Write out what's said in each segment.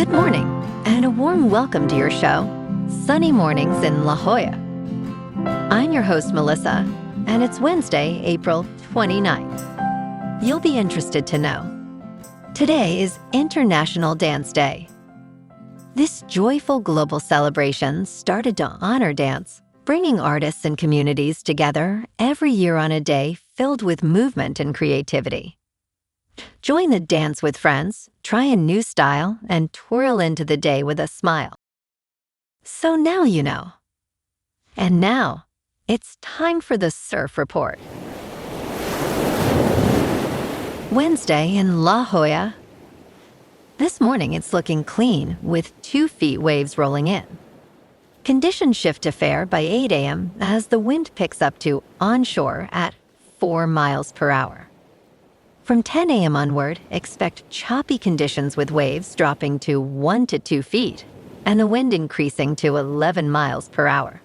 Good morning, and a warm welcome to your show, Sunny Mornings in La Jolla. I'm your host, Melissa, and it's Wednesday, April 29th. You'll be interested to know. Today is International Dance Day. This joyful global celebration started to honor dance, bringing artists and communities together every year on a day filled with movement and creativity. Join the dance with friends, try a new style, and twirl into the day with a smile. So now you know. And now, it's time for the Surf Report. Wednesday in La Jolla. This morning it's looking clean with 2 feet waves rolling in. Conditions shift to fair by 8 a.m. as the wind picks up to onshore at 4 miles per hour. From 10 a.m. onward, expect choppy conditions with waves dropping to 1 to 2 feet and the wind increasing to 11 miles per hour.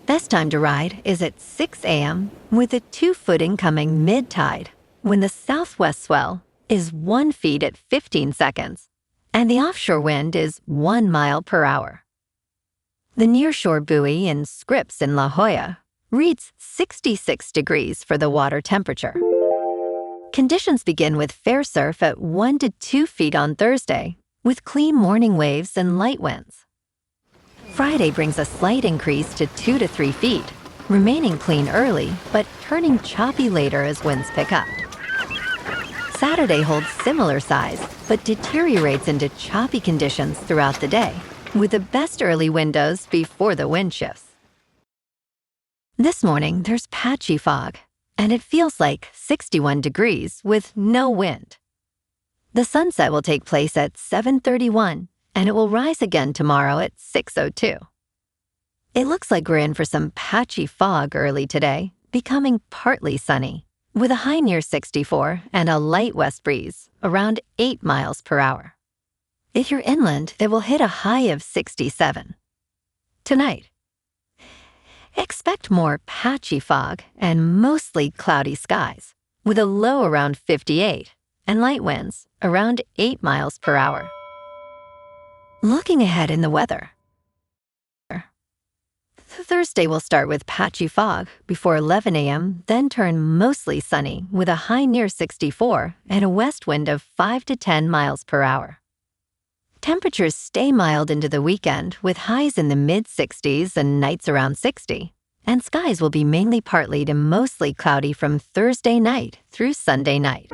Best time to ride is at 6 a.m. with a 2-footing coming mid-tide when the southwest swell is 1 foot at 15 seconds and the offshore wind is 1 mile per hour. The nearshore buoy in Scripps in La Jolla reads 66 degrees for the water temperature. Conditions begin with fair surf at 1 to 2 feet on Thursday, with clean morning waves and light winds. Friday brings a slight increase to 2 to 3 feet, remaining clean early, but turning choppy later as winds pick up. Saturday holds similar size, but deteriorates into choppy conditions throughout the day, with the best early windows before the wind shifts. This morning, there's patchy fog, and it feels like 61 degrees with no wind. The sunset will take place at 7:31, and it will rise again tomorrow at 6:02. It looks like we're in for some patchy fog early today, becoming partly sunny, with a high near 64 and a light west breeze around 8 miles per hour. If you're inland, it will hit a high of 67. Tonight, expect more patchy fog and mostly cloudy skies, with a low around 58 and light winds around 8 miles per hour. Looking ahead in the weather. Thursday will start with patchy fog before 11 a.m., then turn mostly sunny with a high near 64 and a west wind of 5 to 10 miles per hour. Temperatures stay mild into the weekend with highs in the mid-60s and nights around 60, and skies will be mainly partly to mostly cloudy from Thursday night through Sunday night.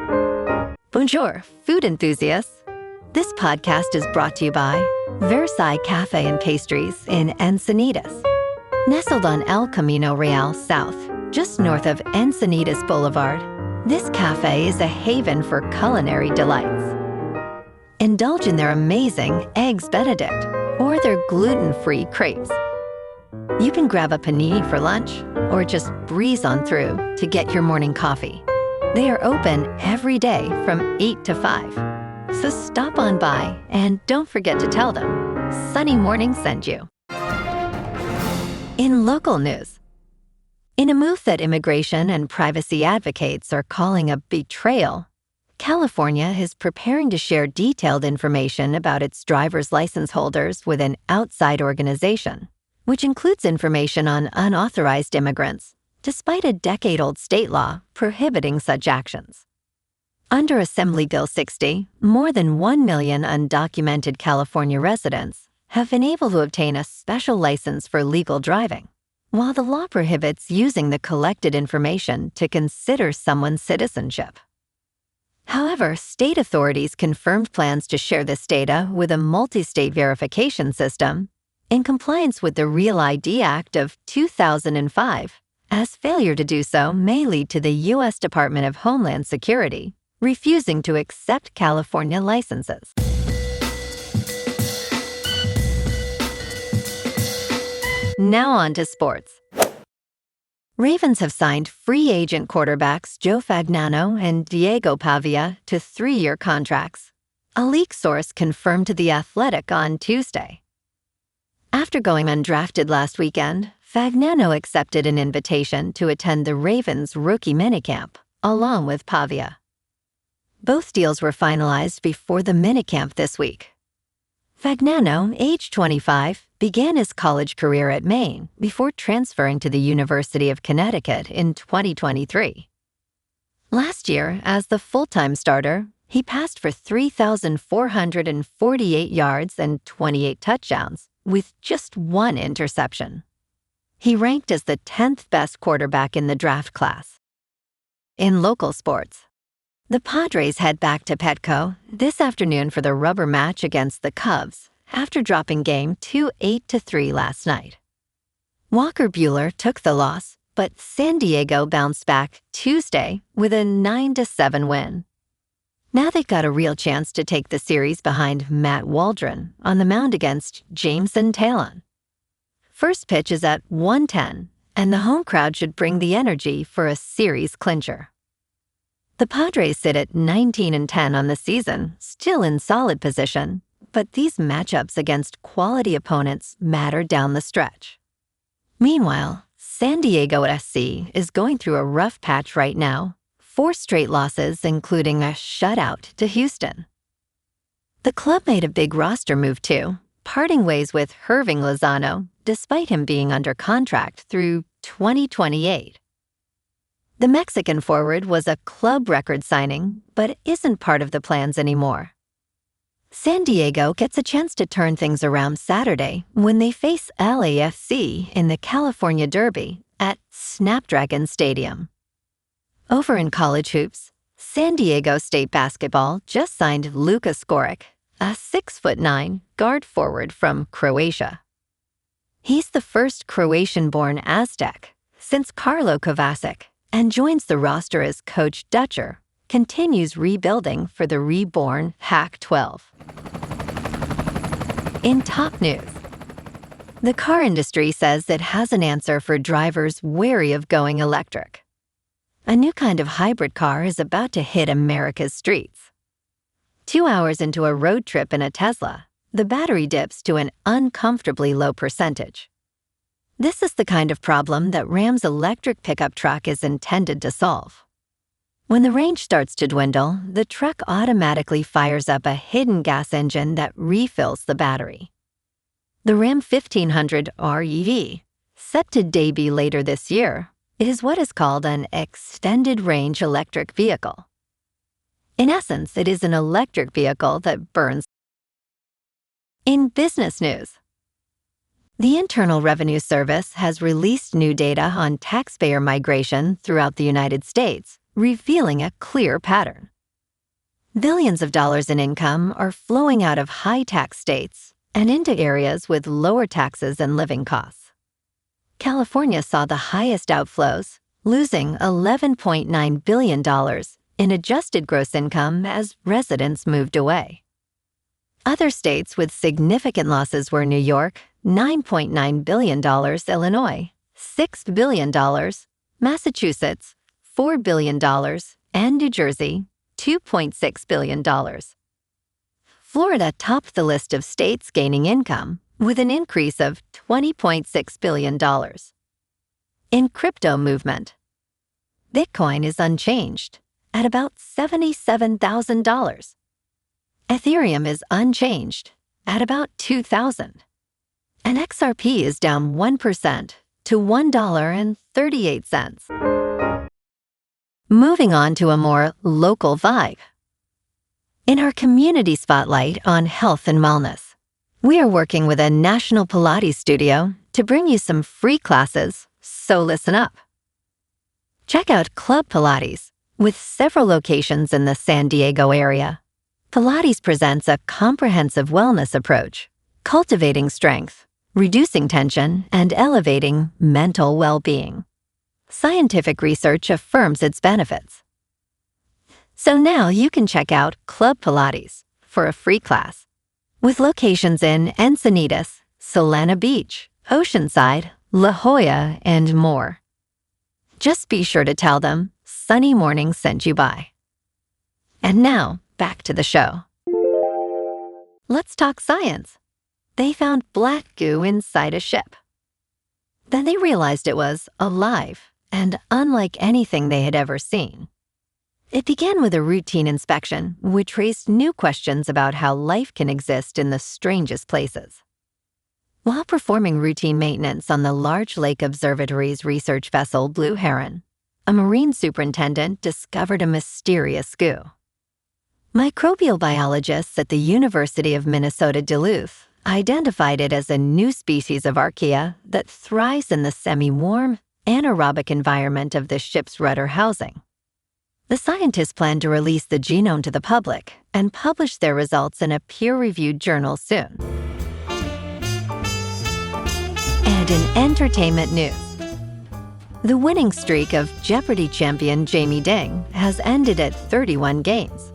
Bonjour, food enthusiasts. This podcast is brought to you by Versailles Cafe and Pastries in Encinitas. Nestled on El Camino Real South, just north of Encinitas Boulevard, this cafe is a haven for culinary delights. Indulge in their amazing Eggs Benedict or their gluten-free crepes. You can grab a panini for lunch or just breeze on through to get your morning coffee. They are open every day from 8 to 5. So stop on by and don't forget to tell them Sunny Morning sent you. In local news, in a move that immigration and privacy advocates are calling a betrayal, California is preparing to share detailed information about its driver's license holders with an outside organization, which includes information on unauthorized immigrants, despite a decade-old state law prohibiting such actions. Under Assembly Bill 60, more than 1 million undocumented California residents have been able to obtain a special license for legal driving, while the law prohibits using the collected information to consider someone's citizenship. However, state authorities confirmed plans to share this data with a multi-state verification system in compliance with the Real ID Act of 2005, as failure to do so may lead to the U.S. Department of Homeland Security refusing to accept California licenses. Now on to sports. Ravens have signed free agent quarterbacks Joe Fagnano and Diego Pavia to 3-year contracts, a leak source confirmed to The Athletic on Tuesday. After going undrafted last weekend, Fagnano accepted an invitation to attend the Ravens' rookie minicamp, along with Pavia. Both deals were finalized before the minicamp this week. Fagnano, age 25, began his college career at Maine before transferring to the University of Connecticut in 2023. Last year, as the full-time starter, he passed for 3,448 yards and 28 touchdowns, with just one interception. He ranked as the 10th best quarterback in the draft class. In local sports, the Padres head back to Petco this afternoon for the rubber match against the Cubs after dropping game 8-3 last night. Walker Buehler took the loss, but San Diego bounced back Tuesday with a 9-7 win. Now they've got a real chance to take the series behind Matt Waldron on the mound against Jameson Taillon. First pitch is at 1:10, and the home crowd should bring the energy for a series clincher. The Padres sit at 19-10 on the season, still in solid position, but these matchups against quality opponents matter down the stretch. Meanwhile, San Diego SC is going through a rough patch right now, 4 straight losses including a shutout to Houston. The club made a big roster move too, parting ways with Herving Lozano despite him being under contract through 2028. The Mexican forward was a club record signing, but isn't part of the plans anymore. San Diego gets a chance to turn things around Saturday when they face LAFC in the California Derby at Snapdragon Stadium. Over in college hoops, San Diego State basketball just signed Luka Skoric, a 6'9" guard forward from Croatia. He's the first Croatian-born Aztec since Carlo Kovacic, and joins the roster as Coach Dutcher continues rebuilding for the reborn Pac-12. In top news, the car industry says it has an answer for drivers wary of going electric. A new kind of hybrid car is about to hit America's streets. 2 hours into a road trip in a Tesla, the battery dips to an uncomfortably low percentage. This is the kind of problem that Ram's electric pickup truck is intended to solve. When the range starts to dwindle, the truck automatically fires up a hidden gas engine that refills the battery. The Ram 1500 REV, set to debut later this year, is what is called an extended-range electric vehicle. In essence, it is an electric vehicle that burns. In business news, the Internal Revenue Service has released new data on taxpayer migration throughout the United States, revealing a clear pattern. Billions of dollars in income are flowing out of high-tax states and into areas with lower taxes and living costs. California saw the highest outflows, losing $11.9 billion in adjusted gross income as residents moved away. Other states with significant losses were New York, $9.9 billion, Illinois, $6 billion, Massachusetts, $4 billion, and New Jersey, $2.6 billion. Florida topped the list of states gaining income with an increase of $20.6 billion. In crypto movement, Bitcoin is unchanged at about $77,000. Ethereum is unchanged at about $2,000. And XRP is down 1% to $1.38. Moving on to a more local vibe. In our community spotlight on health and wellness, we are working with a national Pilates studio to bring you some free classes, so listen up. Check out Club Pilates, with several locations in the San Diego area. Pilates presents a comprehensive wellness approach, cultivating strength, reducing tension, and elevating mental well-being. Scientific research affirms its benefits. So now you can check out Club Pilates for a free class, with locations in Encinitas, Solana Beach, Oceanside, La Jolla, and more. Just be sure to tell them Sunny Morning sent you by. And now, back to the show. Let's talk science. They found black goo inside a ship. Then they realized it was alive and unlike anything they had ever seen. It began with a routine inspection, which raised new questions about how life can exist in the strangest places. While performing routine maintenance on the Large Lake Observatory's research vessel Blue Heron, a marine superintendent discovered a mysterious goo. Microbial biologists at the University of Minnesota Duluth identified it as a new species of archaea that thrives in the semi-warm, anaerobic environment of the ship's rudder housing. The scientists plan to release the genome to the public and publish their results in a peer-reviewed journal soon. And in entertainment news, the winning streak of Jeopardy champion Jamie Ding has ended at 31 games.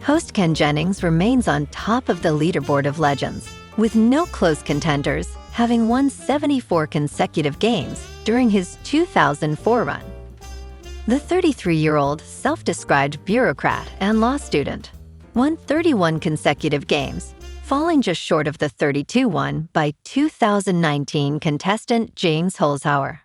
Host Ken Jennings remains on top of the leaderboard of legends, with no close contenders, having won 74 consecutive games during his 2004 run. The 33-year-old self-described bureaucrat and law student won 31 consecutive games, falling just short of the 32 won by 2019 contestant James Holzhauer.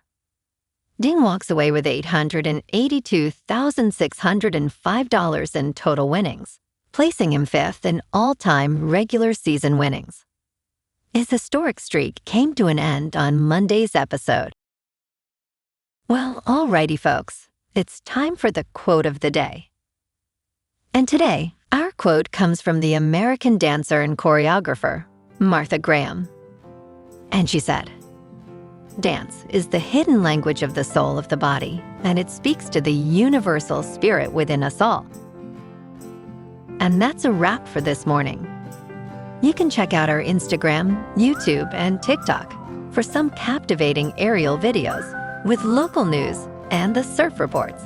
Ding walks away with $882,605 in total winnings, placing him fifth in all-time regular season winnings. His historic streak came to an end on Monday's episode. Well, alrighty, folks. It's time for the quote of the day. And today, our quote comes from the American dancer and choreographer, Martha Graham. And she said, "Dance is the hidden language of the soul of the body, and it speaks to the universal spirit within us all." And that's a wrap for this morning. You can check out our Instagram, YouTube, and TikTok for some captivating aerial videos with local news and the surf reports.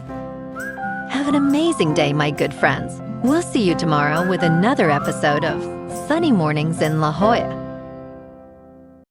Have an amazing day, my good friends. We'll see you tomorrow with another episode of Sunny Mornings in La Jolla.